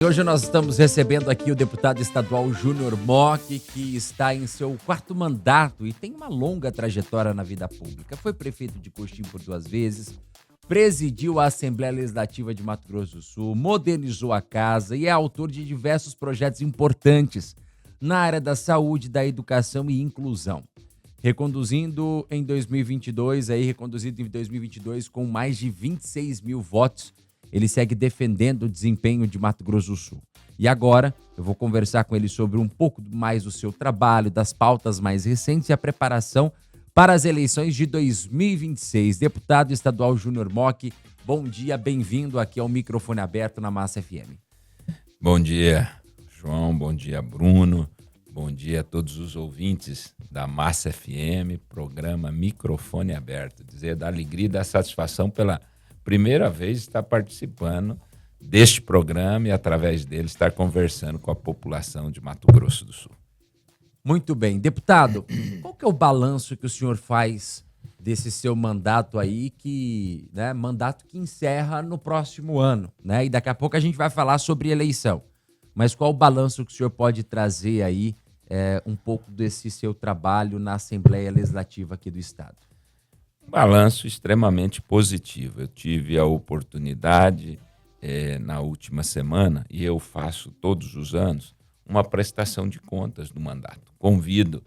Hoje nós estamos recebendo aqui o deputado estadual Júnior Mock, que está em seu quarto mandato e tem uma longa trajetória na vida pública. Foi prefeito de Coxim por 2 vezes, presidiu a Assembleia Legislativa de Mato Grosso do Sul, modernizou a casa e é autor de diversos projetos importantes na área da saúde, da educação e inclusão. Reconduzido em 2022 com mais de 26 mil votos, ele segue defendendo o desempenho de Mato Grosso do Sul. E agora eu vou conversar com ele sobre um pouco mais do seu trabalho, das pautas mais recentes e a preparação para as eleições de 2026. Deputado estadual Júnior Mock, bom dia, bem-vindo aqui ao microfone aberto na Massa FM. Bom dia, João, bom dia, Bruno, bom dia a todos os ouvintes da Massa FM, programa Microfone Aberto. Dizer da alegria e da satisfação pela primeira vez estar participando deste programa e, através dele, estar conversando com a população de Mato Grosso do Sul. Muito bem. Deputado, qual que é o balanço que o senhor faz desse seu mandato aí, mandato que encerra no próximo ano, né? E daqui a pouco a gente vai falar sobre eleição. Mas qual o balanço que o senhor pode trazer aí, um pouco desse seu trabalho na Assembleia Legislativa aqui do Estado? Balanço extremamente positivo. Eu tive a oportunidade, na última semana, e eu faço todos os anos, uma prestação de contas do mandato. Convido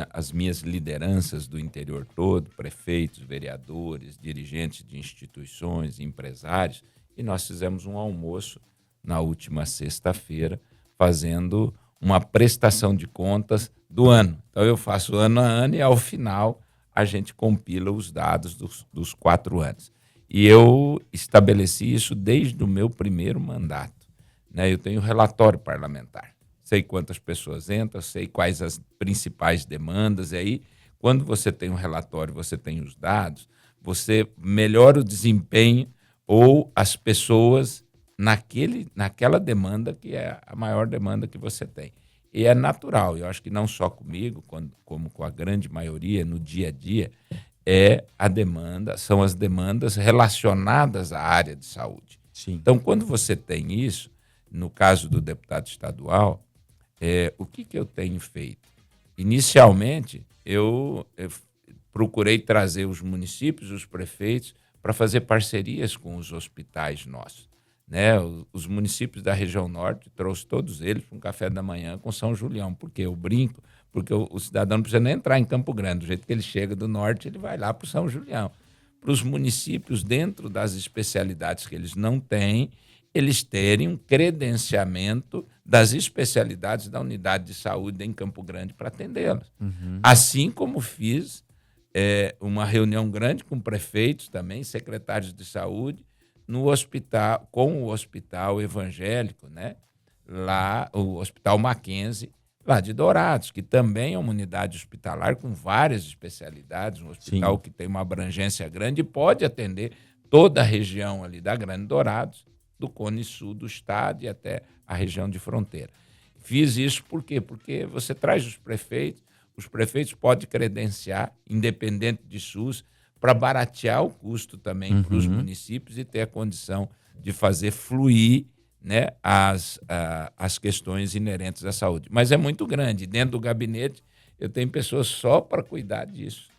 as minhas lideranças do interior todo, prefeitos, vereadores, dirigentes de instituições, empresários, e nós fizemos um almoço na última sexta-feira, fazendo uma prestação de contas do ano. Então eu faço ano a ano e, ao final, a gente compila os dados dos 4 anos. E eu estabeleci isso desde o meu primeiro mandato, né? Eu tenho relatório parlamentar. Sei quantas pessoas entram, sei quais as principais demandas. E aí, quando você tem um relatório, você tem os dados, você melhora o desempenho ou as pessoas naquela demanda que é a maior demanda que você tem. E é natural, eu acho que não só comigo, como com a grande maioria, no dia a dia, são as demandas relacionadas à área de saúde. Sim. Então, quando você tem isso, no caso do deputado estadual, o que eu tenho feito? Inicialmente, eu procurei trazer os municípios, os prefeitos, para fazer parcerias com os hospitais nossos, né? Os municípios da região norte, trouxe todos eles para um café da manhã com São Julião. Por quê? Eu brinco, porque o cidadão não precisa nem entrar em Campo Grande. Do jeito que ele chega do norte, ele vai lá para o São Julião. Para os municípios, dentro das especialidades que eles não têm, eles terem um credenciamento das especialidades da unidade de saúde em Campo Grande para atendê-las. Uhum. Assim como fiz uma reunião grande com prefeitos também, secretários de saúde, no hospital, com o hospital evangélico, né? Lá, o Hospital Mackenzie, lá de Dourados, que também é uma unidade hospitalar com várias especialidades, um hospital Sim. que tem uma abrangência grande e pode atender toda a região ali da Grande Dourados, do Cone Sul do estado e até a região de fronteira. Fiz isso por quê? Porque você traz os prefeitos podem credenciar, independente de SUS, para baratear o custo também para os municípios e ter a condição de fazer fluir, né, as questões inerentes à saúde. Mas é muito grande. Dentro do gabinete, eu tenho pessoas só para cuidar disso.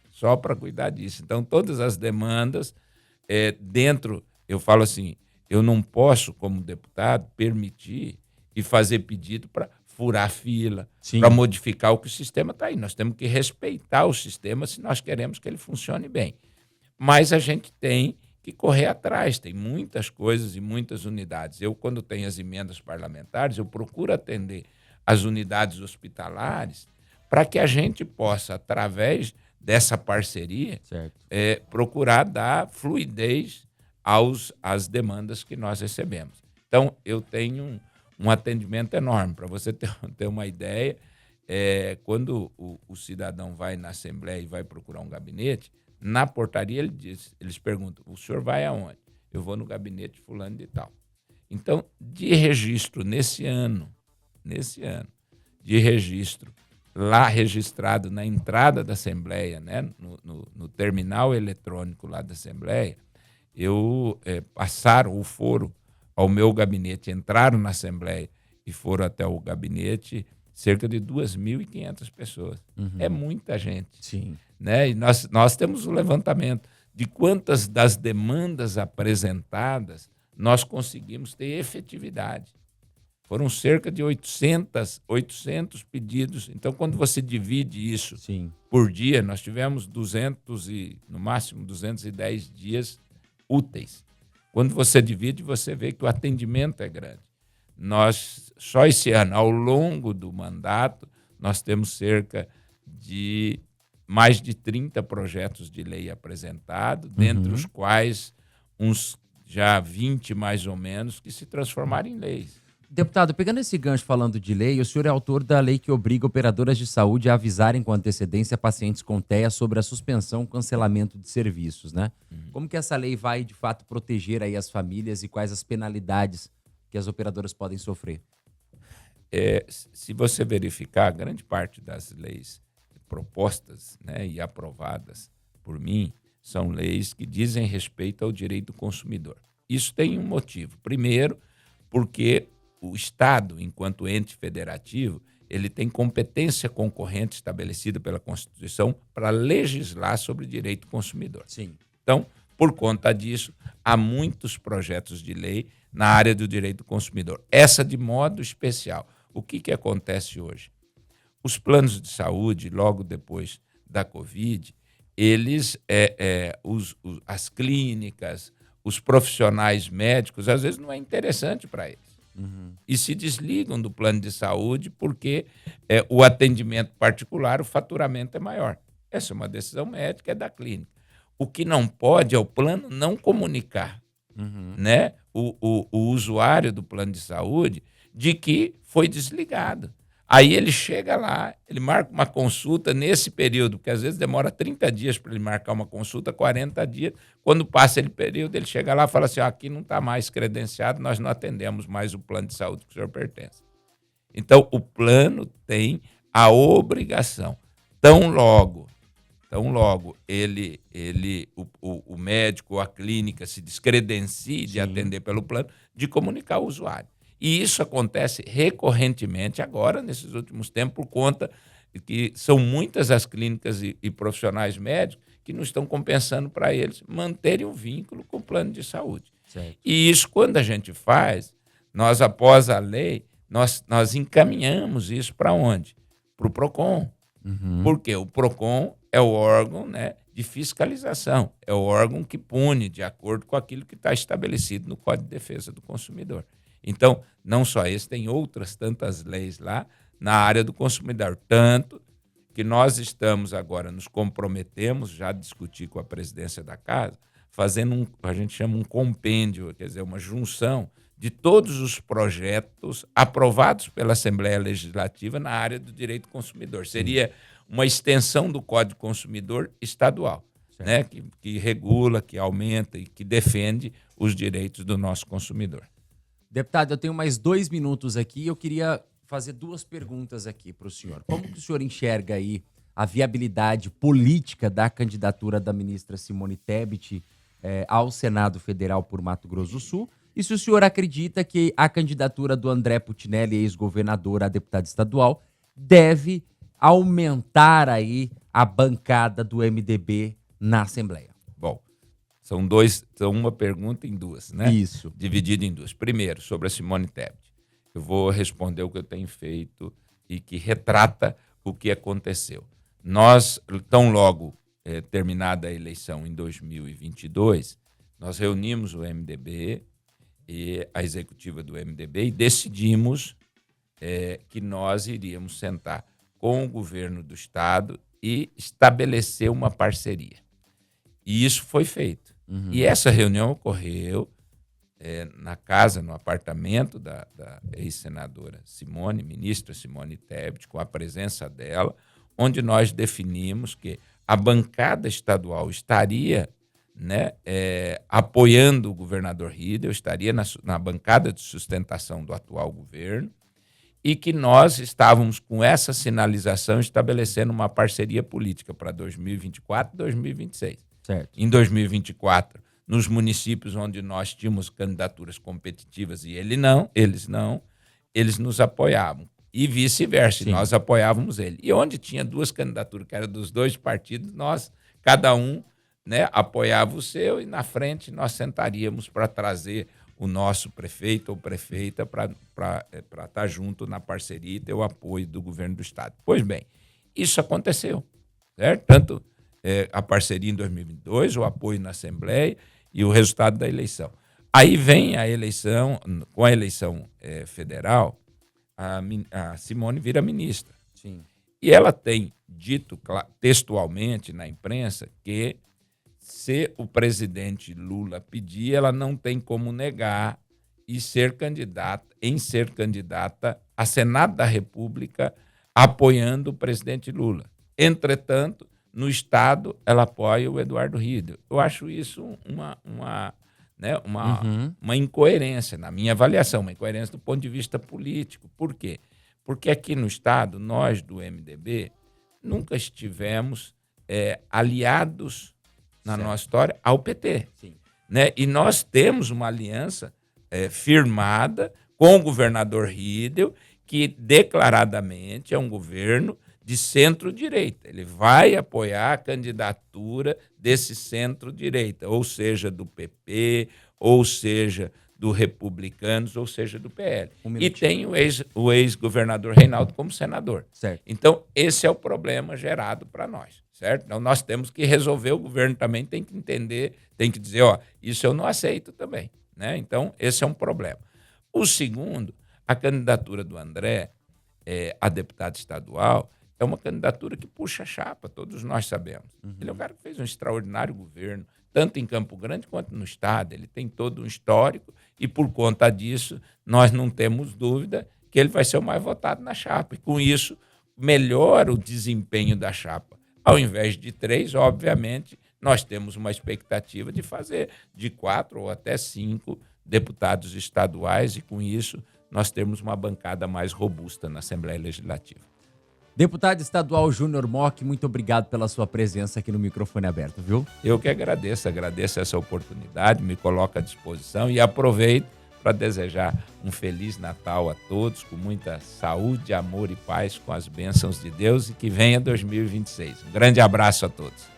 Então, todas as demandas, eu falo assim, eu não posso, como deputado, permitir e fazer pedido para furar fila, para modificar o que o sistema está aí. Nós temos que respeitar o sistema se nós queremos que ele funcione bem. Mas a gente tem que correr atrás, tem muitas coisas e muitas unidades. Eu, quando tenho as emendas parlamentares, eu procuro atender as unidades hospitalares para que a gente possa, através dessa parceria, procurar dar fluidez às demandas que nós recebemos. Então, eu tenho um atendimento enorme. Para você ter uma ideia, quando o cidadão vai na Assembleia e vai procurar um gabinete, na portaria eles perguntam, o senhor vai aonde? Eu vou no gabinete fulano de tal. Então, de registro nesse ano, de registro lá registrado na entrada da Assembleia, né, no terminal eletrônico lá da Assembleia, passaram o foro ao meu gabinete, entraram na Assembleia e foram até o gabinete cerca de 2.500 pessoas. É muita gente. Sim. Né? E nós temos o levantamento de quantas das demandas apresentadas nós conseguimos ter efetividade. Foram cerca de 800 pedidos. Então, quando você divide isso Sim. por dia, nós tivemos no máximo 210 dias úteis. Quando você divide, você vê que o atendimento é grande. Nós, só esse ano, ao longo do mandato, nós temos cerca de mais de 30 projetos de lei apresentados, dentre os quais uns já 20 mais ou menos que se transformaram em leis. Deputado, pegando esse gancho falando de lei, o senhor é autor da lei que obriga operadoras de saúde a avisarem com antecedência pacientes com TEA sobre a suspensão ou cancelamento de serviços, né? Como que essa lei vai, de fato, proteger aí as famílias e quais as penalidades que as operadoras podem sofrer? Se você verificar, grande parte das leis propostas, né, e aprovadas por mim são leis que dizem respeito ao direito do consumidor. Isso tem um motivo. Primeiro, porque o Estado, enquanto ente federativo, ele tem competência concorrente estabelecida pela Constituição para legislar sobre o direito do consumidor. Sim. Então, por conta disso, há muitos projetos de lei na área do direito do consumidor. Essa de modo especial. O que acontece hoje? Os planos de saúde, logo depois da Covid, eles, as clínicas, os profissionais médicos, às vezes não é interessante para eles. E se desligam do plano de saúde porque o atendimento particular, o faturamento é maior. Essa é uma decisão médica, é da clínica. O que não pode é o plano não comunicar, né, o usuário do plano de saúde de que foi desligado. Aí ele chega lá, ele marca uma consulta nesse período, porque às vezes demora 30 dias para ele marcar uma consulta, 40 dias. Quando passa esse período, ele chega lá e fala assim, aqui não está mais credenciado, nós não atendemos mais o plano de saúde que o senhor pertence. Então, o plano tem a obrigação, tão logo o médico ou a clínica se descredencie de atender pelo plano, de comunicar ao usuário. E isso acontece recorrentemente agora, nesses últimos tempos, por conta de que são muitas as clínicas e profissionais médicos que não estão compensando para eles manterem o vínculo com o plano de saúde. Certo. E isso, quando a gente faz, nós, após a lei, nós encaminhamos isso para onde? Para o PROCON. Porque o PROCON é o órgão, né, de fiscalização, é o órgão que pune de acordo com aquilo que está estabelecido no Código de Defesa do Consumidor. Então, não só esse, tem outras tantas leis lá na área do consumidor. Tanto que nós estamos agora, nos comprometemos, já discutir com a presidência da casa, fazendo a gente chama um compêndio, quer dizer, uma junção de todos os projetos aprovados pela Assembleia Legislativa na área do direito do consumidor. Seria uma extensão do Código do Consumidor estadual, né, que regula, que aumenta e que defende os direitos do nosso consumidor. Deputado, eu tenho mais 2 minutos aqui. Eu queria fazer 2 perguntas aqui para o senhor. Como que o senhor enxerga aí a viabilidade política da candidatura da ministra Simone Tebet ao Senado Federal por Mato Grosso do Sul? E se o senhor acredita que a candidatura do André Putinelli, ex-governador a deputado estadual, deve aumentar aí a bancada do MDB na Assembleia? Bom, são uma pergunta em 2, né? Isso. Dividida em 2. Primeiro, sobre a Simone Tebet. Eu vou responder o que eu tenho feito e que retrata o que aconteceu. Nós, tão logo terminada a eleição em 2022, nós reunimos o MDB e a executiva do MDB e decidimos que nós iríamos sentar com o governo do estado e estabelecer uma parceria. E isso foi feito. E essa reunião ocorreu na casa, no apartamento da ex-senadora Simone, ministra Simone Tebet, com a presença dela, onde nós definimos que a bancada estadual estaria, né, apoiando o governador Riedel, estaria na bancada de sustentação do atual governo, e que nós estávamos com essa sinalização estabelecendo uma parceria política para 2024 e 2026. Certo. Em 2024, nos municípios onde nós tínhamos candidaturas competitivas e eles não, eles nos apoiavam. E vice-versa, nós apoiávamos ele. E onde tinha duas candidaturas, que eram dos dois partidos, nós, cada um, né, apoiava o seu, e na frente nós sentaríamos para trazer o nosso prefeito ou prefeita para estar junto na parceria e ter o apoio do governo do estado. Pois bem, isso aconteceu, certo? Tanto a parceria em 2022, o apoio na Assembleia e o resultado da eleição. Aí vem a eleição, com a eleição federal, a Simone vira ministra. Sim. E ela tem dito textualmente na imprensa que, se o presidente Lula pedir, ela não tem como negar ser candidata a Senado da República apoiando o presidente Lula. Entretanto, no Estado, ela apoia o Eduardo Riedel. Eu acho isso uma incoerência, na minha avaliação, uma incoerência do ponto de vista político. Por quê? Porque aqui no Estado, nós do MDB nunca estivemos aliados na nossa história ao PT. Sim. Né? E nós temos uma aliança firmada com o governador Riedel, que declaradamente é um governo de centro-direita. Ele vai apoiar a candidatura desse centro-direita, ou seja, do PP, ou seja, do Republicanos, ou seja, do PL. E tem o ex-governador Reinaldo como senador. Certo. Então, esse é o problema gerado para nós, certo? Então, nós temos que resolver, o governo também tem que entender, tem que dizer, isso eu não aceito também, né? Então, esse é um problema. O segundo, a candidatura do André a deputado estadual é uma candidatura que puxa a chapa, todos nós sabemos. Ele é um cara que fez um extraordinário governo, tanto em Campo Grande quanto no Estado. Ele tem todo um histórico e, por conta disso, nós não temos dúvida que ele vai ser o mais votado na chapa. E, com isso, melhora o desempenho da chapa. Ao invés de 3, obviamente, nós temos uma expectativa de fazer de 4 ou até 5 deputados estaduais e, com isso, nós temos uma bancada mais robusta na Assembleia Legislativa. Deputado estadual Júnior Mock, muito obrigado pela sua presença aqui no microfone aberto, viu? Eu que agradeço essa oportunidade, me coloco à disposição e aproveito para desejar um Feliz Natal a todos, com muita saúde, amor e paz, com as bênçãos de Deus, e que venha 2026. Um grande abraço a todos.